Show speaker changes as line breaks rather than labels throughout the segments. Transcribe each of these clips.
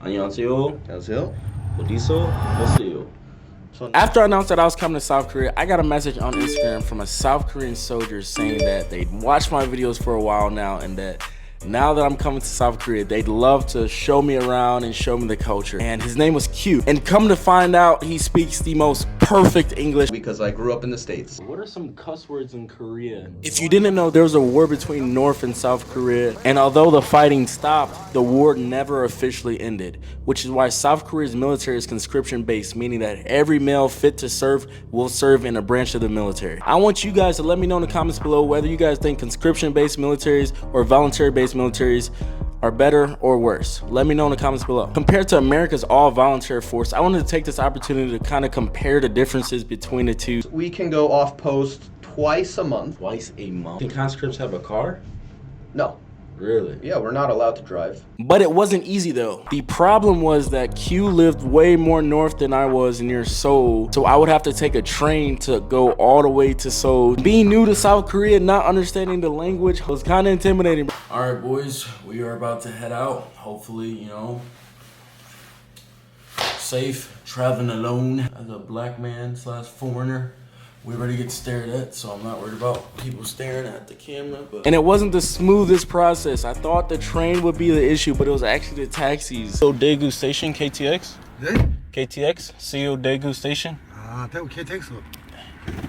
안녕하세요.
안녕하세요.
어디서 왔어요?
After I announced that I was coming to South Korea, I got a message on Instagram from a South Korean soldier saying that they'd watched my videos for a while now and that now that I'm coming to South Korea, they'd love to show me around and show me the culture. And his name was Q. And come to find out, he speaks the most perfect English.
Because I grew up in the States.
What are some cuss words in Korea?
If you didn't know, there was a war between North and South Korea. And although the fighting stopped, the war never officially ended, which is why South Korea's military is conscription based, meaning that every male fit to serve will serve in a branch of the military. I want you guys to let me know in the comments below whether you guys think conscription based militaries or voluntary based militaries are better or worse. Let me know in the comments below. Compared to America's all volunteer force, I wanted to take this opportunity to kind of compare the differences between the two.
We can go off post twice a month.
Twice a month. Can conscripts have a car?
No.
Really?
Yeah, we're not allowed to drive.
But it wasn't easy though. The problem was that Q lived way more north than I was near Seoul, so I would have to take a train to go all the way to Seoul. Being new to South Korea, not understanding the language was kind of intimidating. All right, boys, we are about to head out. Hopefully, you know, safe, traveling alone as a black man / foreigner. We already get stared at, so I'm not worried about people staring at the camera. And it wasn't the smoothest process. I thought the train would be the issue, but it was actually the taxis. So Daegu Station, KTX?
네?
KTX? Seo Daegu Station?
아, 대구 KTX.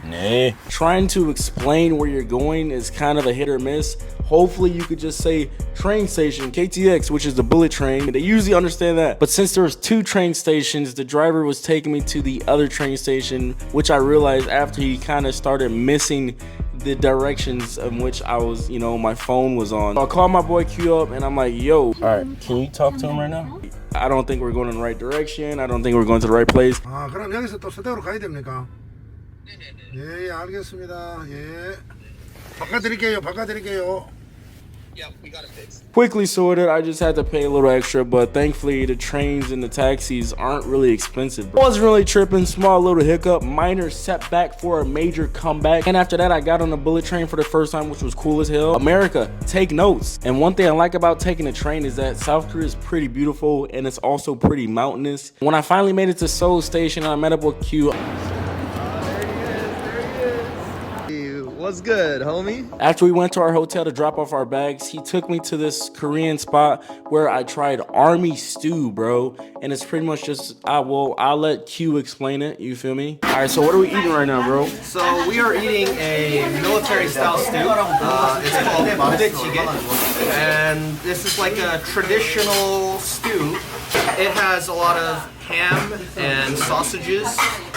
Nah. Trying to explain where you're going is kind of a hit or miss. Hopefully you could just say train station, KTX, which is the bullet train. They usually understand that. But since there was 2 train stations, the driver was taking me to the other train station, which I realized after he kind of started missing the directions in which I was, you know, my phone was on. So I called my boy Q up and I'm like, yo, all right, can you talk to him right now? I don't think we're going in the right direction. I don't think we're going to the right place.
아, 그럼 여기서 또 서대구로 가야 됩니까? 네네네. 예, 알겠습니다. 예. 바꿔드릴게요.
Yeah, we got it fixed.
Quickly sorted, I just had to pay a little extra, but thankfully the trains and the taxis aren't really expensive. I wasn't really tripping, small little hiccup, minor setback for a major comeback. And after that, I got on a bullet train for the first time, which was cool as hell. America, take notes. And one thing I like about taking a train is that South Korea is pretty beautiful and it's also pretty mountainous. When I finally made it to Seoul Station, I met up with Q.
What's good, homie?
After we went to our hotel to drop off our bags, he took me to this Korean spot where I tried army stew, bro. And it's pretty much just, I'll let Q explain it, you feel me? All right, so what are we eating right now, bro?
So we are eating a military-style stew. It's called budae-jjigae, and this is like a traditional stew. It has a lot of ham and sausages.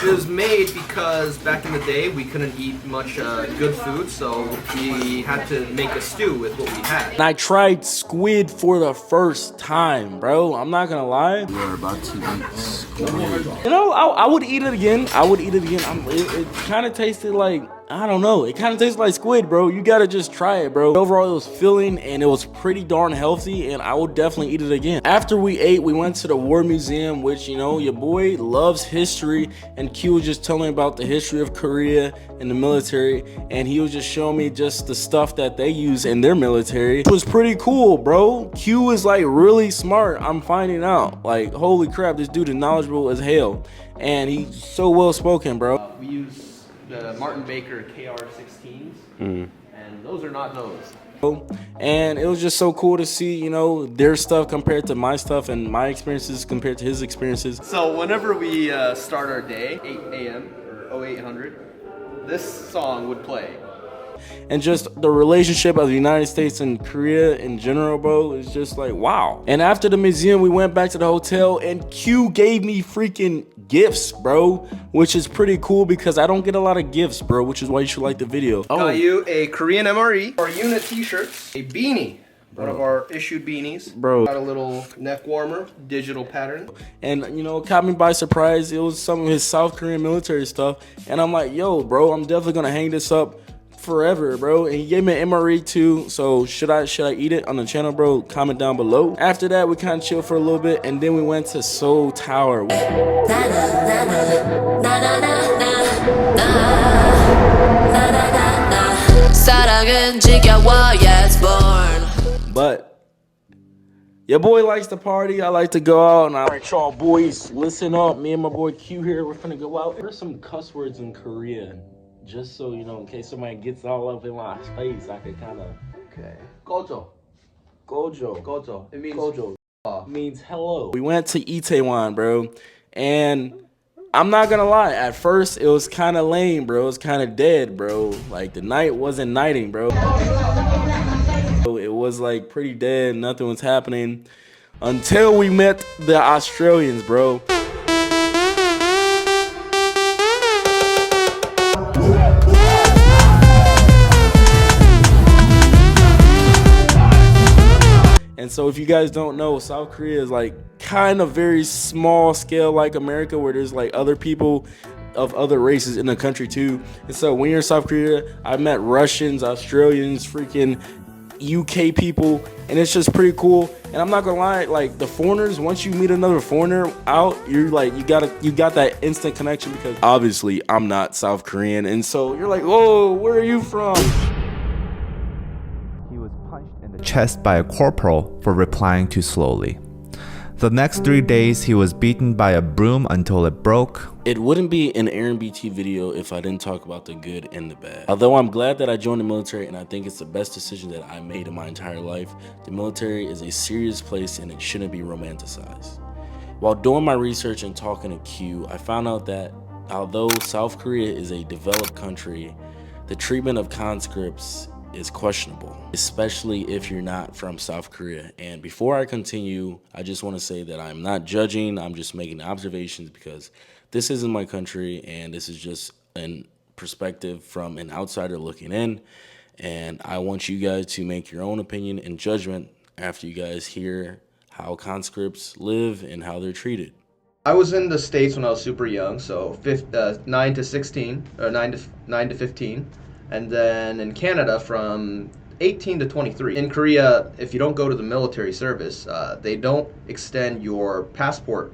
It was made because back in the day we couldn't eat much good food, so we had to make a stew with what we had.
And I tried squid for the first time, bro. I'm not gonna lie.
We're about to eat squid.
You know, I would eat it again. It kind of tasted like, I don't know. It kind of tastes like squid, bro. You gotta just try it, bro. Overall, it was filling and it was pretty darn healthy, and I would definitely eat it again. After we ate, we went to the War Museum, which, you know, your boy loves history, and Q was just telling me about the history of Korea and the military, and he was just showing me just the stuff that they use in their military. It was pretty cool, bro. Q is like really smart. I'm finding out. Like, holy crap, this dude is knowledgeable as hell, and he's so well spoken, bro.
We use the Martin Baker KR-16s, and those are not those.
And it was just so cool to see, you know, their stuff compared to my stuff and my experiences compared to his experiences.
So whenever we start our day, 8 a.m. or 0800, this song would play.
And just the relationship of the United States and Korea in general, bro, is just like, wow. And after the museum, we went back to the hotel and Q gave me freaking gifts, bro, which is pretty cool because I don't get a lot of gifts, bro, which is why you should like the video.
Got you a Korean MRE, our unit t-shirts, a beanie, one of our issued beanies.
Bro.
Got a little neck warmer, digital pattern.
And, you know, caught me by surprise. It was some of his South Korean military stuff. And I'm like, yo, bro, I'm definitely going to hang this up forever, bro. And he gave me an MRE too, so should I eat it on the channel, bro? Comment down below. After that, we kind of chilled for a little bit, and then we went to Seoul Tower. But Your boy likes to party. I like to go out. And all right, y'all boys, listen up. Me and my boy Q here, we're finna go out. There's some cuss words in Korea. Just so you know, in case somebody gets all up in my face, I could kind of...
Okay. Gojo.
Gojo.
Gojo. It means
Gojo. Means hello. We went to Itaewon, bro. And I'm not gonna lie. At first, it was kind of lame, bro. It was kind of dead, bro. Like, the night wasn't nighting, bro. It was like pretty dead, nothing was happening until we met the Australians, bro. And so if you guys don't know, South Korea is like kind of very small scale like America, where there's like other people of other races in the country too. And so when you're in South Korea, I met Russians, Australians, freaking UK people, and it's just pretty cool. And I'm not gonna lie, like the foreigners, once you meet another foreigner out, you're like, you got that instant connection, because obviously I'm not South Korean, and so you're like, whoa, where are you from?
He was punched in the chest by a corporal for replying too slowly. The next 3 days, he was beaten by a broom until it broke.
It wouldn't be an Aaron BT video if I didn't talk about the good and the bad. Although I'm glad that I joined the military, and I think it's the best decision that I made in my entire life, the military is a serious place and it shouldn't be romanticized. While doing my research and talking to Q, I found out that although South Korea is a developed country, the treatment of conscripts is questionable, especially if you're not from South Korea. And before I continue, I just want to say that I'm not judging, I'm just making observations, because this isn't my country and this is just a perspective from an outsider looking in. And I want you guys to make your own opinion and judgment after you guys hear how conscripts live and how they're treated.
I was in the States when I was super young, so 9 to 16, or 9 to 15. And then in Canada from 18 to 23. In Korea, if you don't go to the military service, they don't extend your passport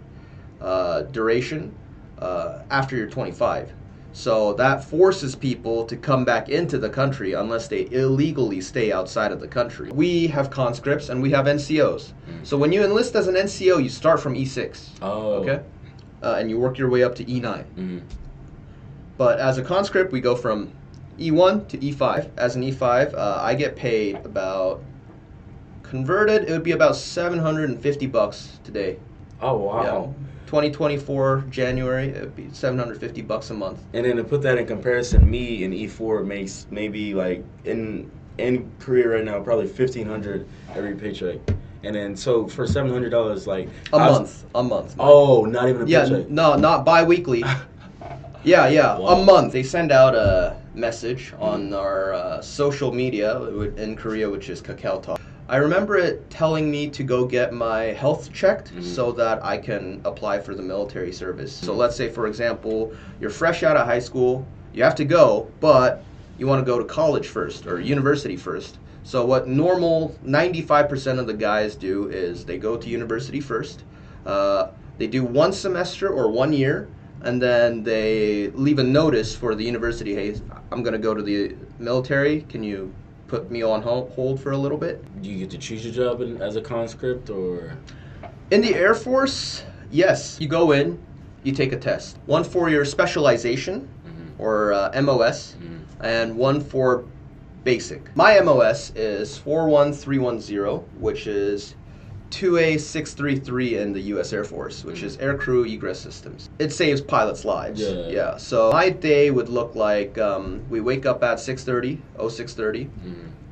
duration after you're 25. So that forces people to come back into the country unless they illegally stay outside of the country. We have conscripts and we have NCOs. So when you enlist as an NCO, you start from E6.
Oh.
Okay? And you work your way up to E9. But as a conscript, we go from E1 to E5. As an E5, I get paid about, converted, it would be about $750 today.
Oh, wow.
Yeah. 2024 January, it would be $750 a month.
And then to put that in comparison, me in E4 makes maybe like in Korea right now probably $1,500 every paycheck. And then so for $700, like
a month.
Oh, not even a paycheck.
Yeah, no, not bi-weekly. Yeah,
Wow.
a month. They send out a message on our social media in Korea, which is Kakao Talk. I remember it telling me to go get my health checked so that I can apply for the military service. So let's say, for example, you're fresh out of high school, you have to go, but you want to go to college first or university first. So what normal 95% of the guys do is they go to university first. They do 1 semester or 1 year, and then they leave a notice for the university. Hey, I'm going to go to the military. Can you put me on hold for a little bit?
Do you get to choose your job as a conscript, or?
In the Air Force, yes. You go in, you take a test. One for your specialization, or MOS, and one for basic. My MOS is 41310, which is 2A633 in the U.S. Air Force, which is Air Crew Egress Systems. It saves pilots' lives. Yeah. So my day would look like we wake up at 6:30,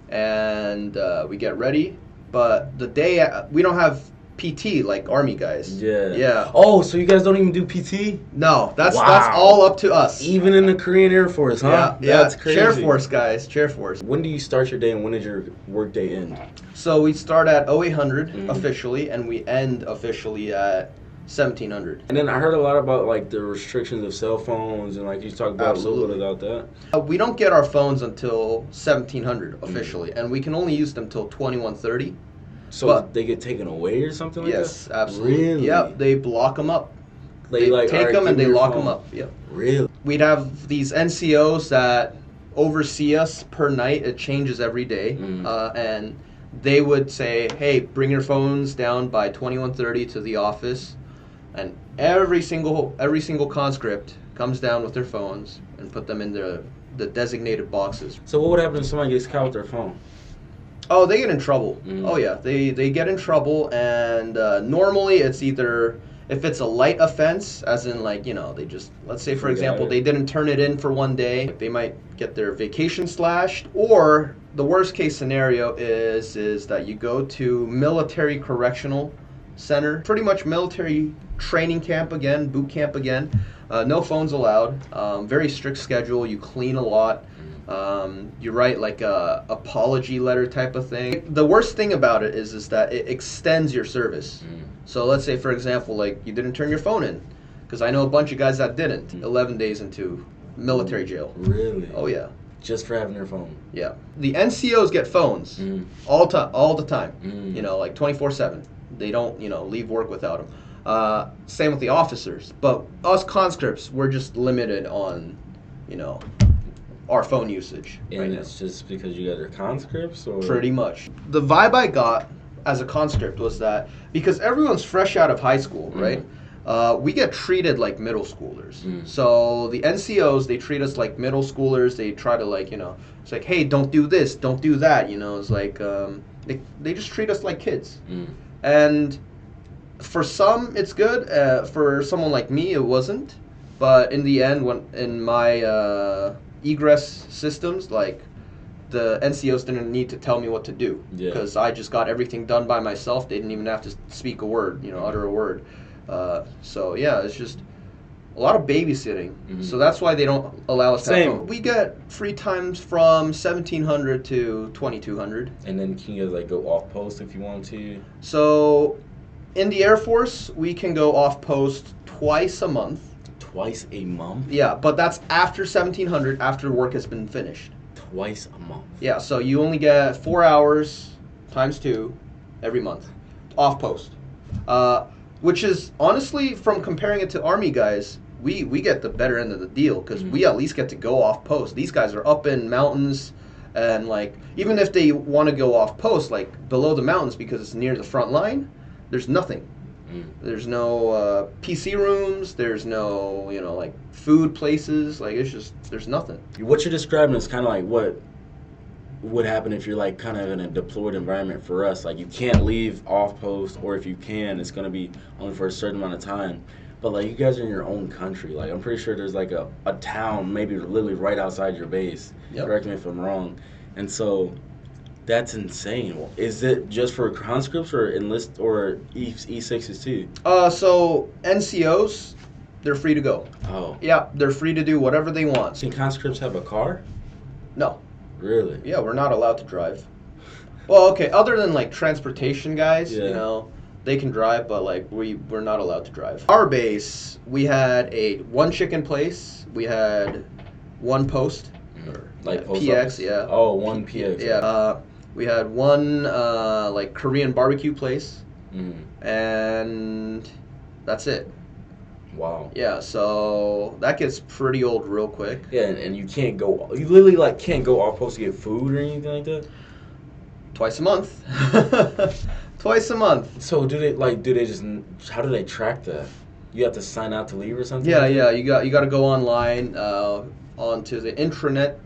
and we get ready. But the day we don't have PT like Army guys. Yeah.
Oh, so you guys don't even do PT?
No, that's
Wow.
all up to us.
Even in the Korean Air Force, huh?
Yeah.
That's crazy.
Chair Force guys, Chair Force.
When do you start your day and when does your work day end?
So we start at 0800 officially, and we end officially at 1700.
And then I heard a lot about like the restrictions of cell phones, and like you talked about
Absolutely.
a little bit about that.
We don't get our phones until 1700 officially, and we can only use them till 2130.
So
But-
they get taken away or something like that?
Yes, absolutely.
Really?
Yep, they block them up. They
like,
take
"Alright,
them
give
and
me
they
your
lock
phone."
them up. Yep.
Really?
We'd have these NCOs that oversee us per night. It changes every day, and they would say, hey, bring your phones down by 21:30 to the office, and every single conscript comes down with their phones and put them in the designated boxes.
So what would happen if somebody gets caught with their phone?
Oh, they get in trouble.
Mm.
Oh yeah, they get in trouble, and normally it's either, if it's a light offense, as in like, you know, they just, let's say for example, they didn't turn it in for one day, they might get their vacation slashed, or the worst case scenario is that you go to military correctional center, pretty much military training camp again, boot camp again. No phones allowed. Very strict schedule. You clean a lot. You write like a apology letter type of thing. The worst thing about it is that it extends your service. So let's say, for example, like you didn't turn your phone in, because I know a bunch of guys that didn't. 11 days into military jail.
Really?
Oh yeah.
Just for having their phone?
Yeah. The NCOs get phones all the time. You know, like 24/7. They don't, you know, leave work without them. Same with the officers. But us conscripts, we're just limited on, you know, our phone usage.
And
right now.
it's just because you guys are conscripts, or?
Pretty much. The vibe I got as a conscript was that because everyone's fresh out of high school, right? We get treated like middle schoolers. So the NCOs, they treat us like middle schoolers. They try to, like, you know, it's like, hey, don't do this, don't do that. You know, it's like they just treat us like kids. And for some, it's good. For someone like me, it wasn't. But in the end, when in my egress systems, like, the NCOs didn't need to tell me what to do, because I just got everything done by myself. They didn't even have to speak a word, you know, utter a word. So yeah, it's just a lot of babysitting. So that's why they don't allow us to have phone. We get free times from 1700 to 2200.
And then can you guys like go off post if you want to?
So in the Air Force, we can go off post twice a month.
Twice a month?
Yeah, but that's after 1700, after work has been finished.
Twice a month?
Yeah, so you only get 4 hours times 2 every month off post. Which is, honestly, from comparing it to Army guys, we get the better end of the deal, because we at least get to go off post. These guys are up in mountains, and like, even if they want to go off post, like below the mountains because it's near the front line, there's nothing. There's no PC rooms, there's no, you know, like food places, like it's just, there's nothing.
What you're describing is kind of like what would happen if you're like kind of in a deployed environment for us. Like, you can't leave off post, or if you can, it's going to be only for a certain amount of time. But like, you guys are in your own country. Like, I'm pretty sure there's like a town maybe literally right outside your base. Correct me if I'm wrong. And so that's insane. Is it just for conscripts or enlist or E6s too?
So NCOs, they're free to go.
Oh.
Yeah, they're free to do whatever they want.
Can conscripts have a car?
No.
Really?
Yeah, we're not allowed to drive. Well, okay, other than like transportation guys, you know, they can drive, but like we're not allowed to drive. Our base, we had one chicken place, we had one post, or
like post
PX,
office?
yeah.
Oh, one PX.
Yeah. We had one like Korean barbecue place, and that's it.
Wow.
Yeah, so that gets pretty old real quick.
Yeah, and you can't go. You literally like can't go off post to get food or anything like that.
Twice a month. Twice a month.
So do they just? How do they track that? You have to sign out to leave or something?
Yeah, yeah. You got to go online onto the intranet,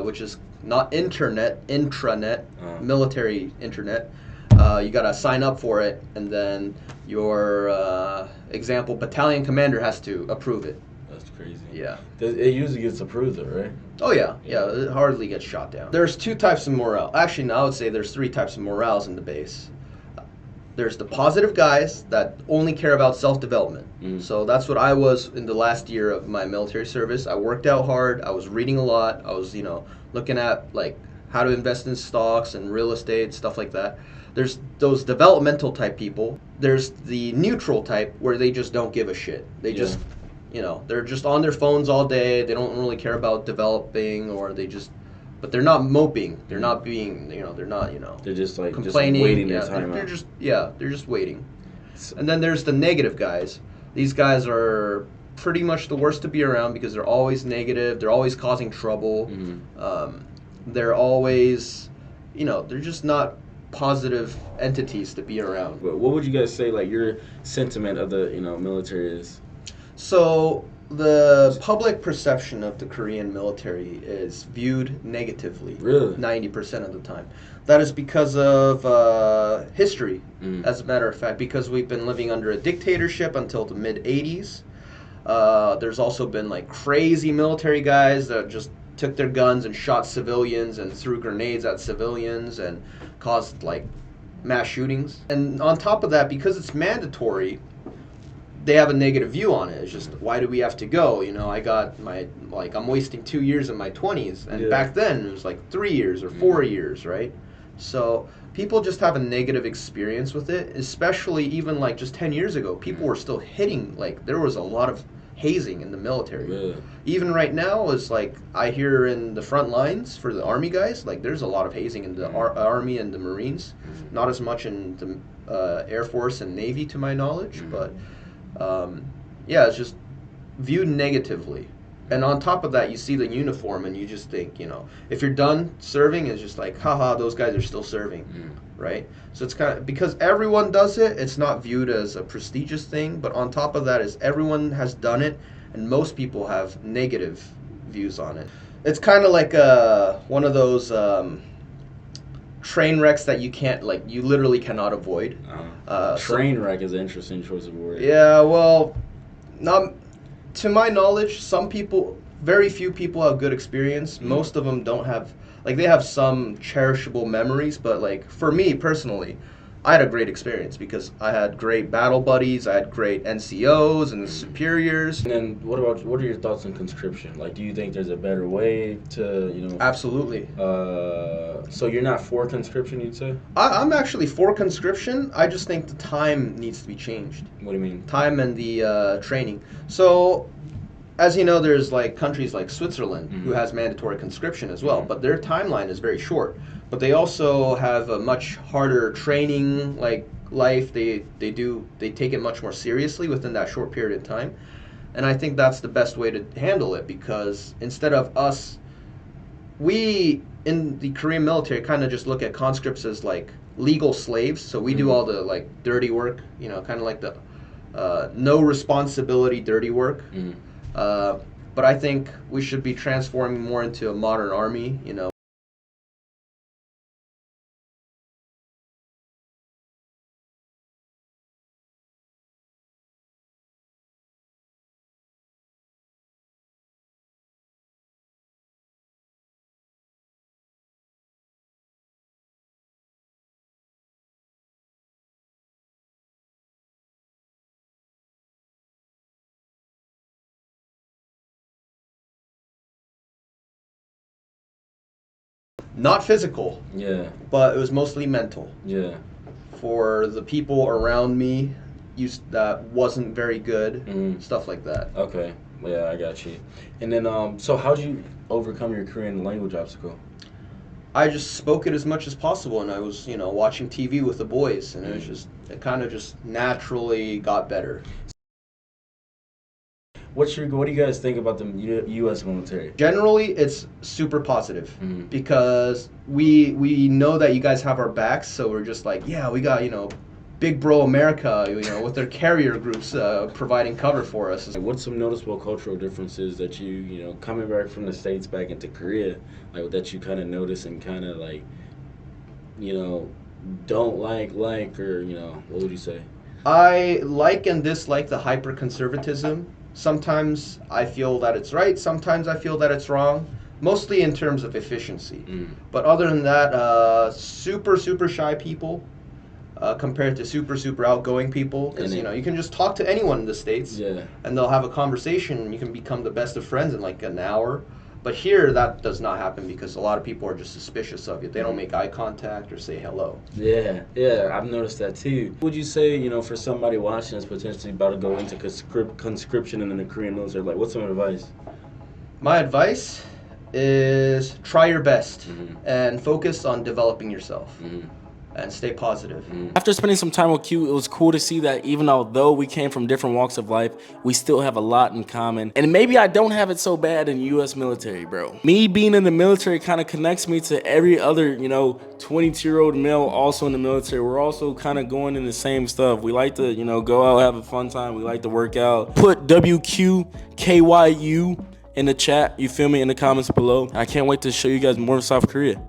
which is not internet, intranet, military internet. You got to sign up for it, and then your example battalion commander has to approve it.
That's crazy.
Yeah.
It usually gets approved though, right?
Oh yeah, yeah. It hardly gets shot down. There's 2 types of morale. Actually, no, I would say there's 3 types of morales in the base. There's the positive guys that only care about self-development. So that's what I was in the last year of my military service. I worked out hard. I was reading a lot. I was, you know, looking at like how to invest in stocks and real estate, stuff like that. There's those developmental type people. There's the neutral type where they just don't give a shit. They just, you know, they're just on their phones all day. They don't really care about developing, or they just, but they're not moping. They're not being, you know, they're not, you know,
they're just like
complaining.
Just waiting
yeah,
their time
they're
out.
just, yeah, they're just waiting. And then there's the negative guys. These guys are pretty much the worst to be around because they're always negative. They're always causing trouble. They're always, you know, they're just not positive entities to be around.
What would you guys say like your sentiment of the military is?
So the public perception of the Korean military is viewed negatively.
Really?
90% of the time. That is because of history, as a matter of fact, because we've been living under a dictatorship until the mid-'80s. There's also been like crazy military guys that just took their guns and shot civilians and threw grenades at civilians and caused like mass shootings. And on top of that, because it's mandatory, they have a negative view on it. It's just, why do we have to go? I got I'm wasting 2 years in my 20s. And back then, it was like 3 years or 4 years, right? So people just have a negative experience with it, especially even like just 10 years ago. People were still hitting, like there was a lot of hazing in the military.
Really?
Even right now, it's like I hear in the front lines for the Army guys, like there's a lot of hazing in the Army and the Marines. Not as much in the Air Force and Navy to my knowledge, but yeah, it's just viewed negatively. And on top of that, you see the uniform and you just think, if you're done serving, it's just like, haha, those guys are still serving, right? So it's kind of, because everyone does it, it's not viewed as a prestigious thing, but on top of that is everyone has done it, and most people have negative views on it. It's kind of like one of those train wrecks that you can't, like, you literally cannot avoid.
Train wreck is an interesting choice of word.
Yeah, well, not... To my knowledge, very few people have good experience. Most of them don't have, like, they have some cherishable memories, but, like, for me personally, I had a great experience because I had great battle buddies, I had great NCOs and superiors.
And then what are your thoughts on conscription? Like, do you think there's a better way to,
Absolutely.
So you're not for conscription, you'd say?
I'm actually for conscription. I just think the time needs to be changed.
What do you mean?
Time and the training. So, as you know, there's like countries like Switzerland who has mandatory conscription as well, but their timeline is very short. But they also have a much harder training life. They take it much more seriously within that short period of time. And I think that's the best way to handle it, because instead of us, we in the Korean military kind of just look at conscripts as like legal slaves. So we do all the like dirty work, kind of like the no responsibility dirty work. But I think we should be transforming more into a modern army, Not physical.
Yeah.
But it was mostly mental.
Yeah.
For the people around me, that wasn't very good, stuff like that.
Okay. Yeah, I got you. And then, so how'd you overcome your Korean language obstacle?
I just spoke it as much as possible, and I was, watching TV with the boys, and it kind of just naturally got better.
What do you guys think about the U.S. military?
Generally, it's super positive because we know that you guys have our backs, so we're just like, yeah, we got, big bro America, with their carrier groups providing cover for us.
What's some noticeable cultural differences that you coming back from the States back into Korea, like that you kind of notice and kind of like, don't like, or, what would you say?
I like and dislike the hyper-conservatism. Sometimes I feel that it's right, sometimes I feel that it's wrong, mostly in terms of efficiency. But other than that, super shy people compared to super outgoing people, because you can just talk to anyone in the States and they'll have a conversation and you can become the best of friends in like an hour. But here, that does not happen because a lot of people are just suspicious of you. They don't make eye contact or say hello.
Yeah, I've noticed that too. What would you say, for somebody watching that's potentially about to go into conscription in the Korean military, like what's some advice?
My advice is try your best and focus on developing yourself. and stay positive.
After spending some time with Q, it was cool to see that even although we came from different walks of life, we still have a lot in common. And maybe I don't have it so bad in the US military, bro. Me being in the military kind of connects me to every other, you know, 22-year-old male also in the military. We're also kind of going in the same stuff. We like to, you know, go out, have a fun time. We like to work out. Put WQKYU in the chat, you feel me, in the comments below. I can't wait to show you guys more of South Korea.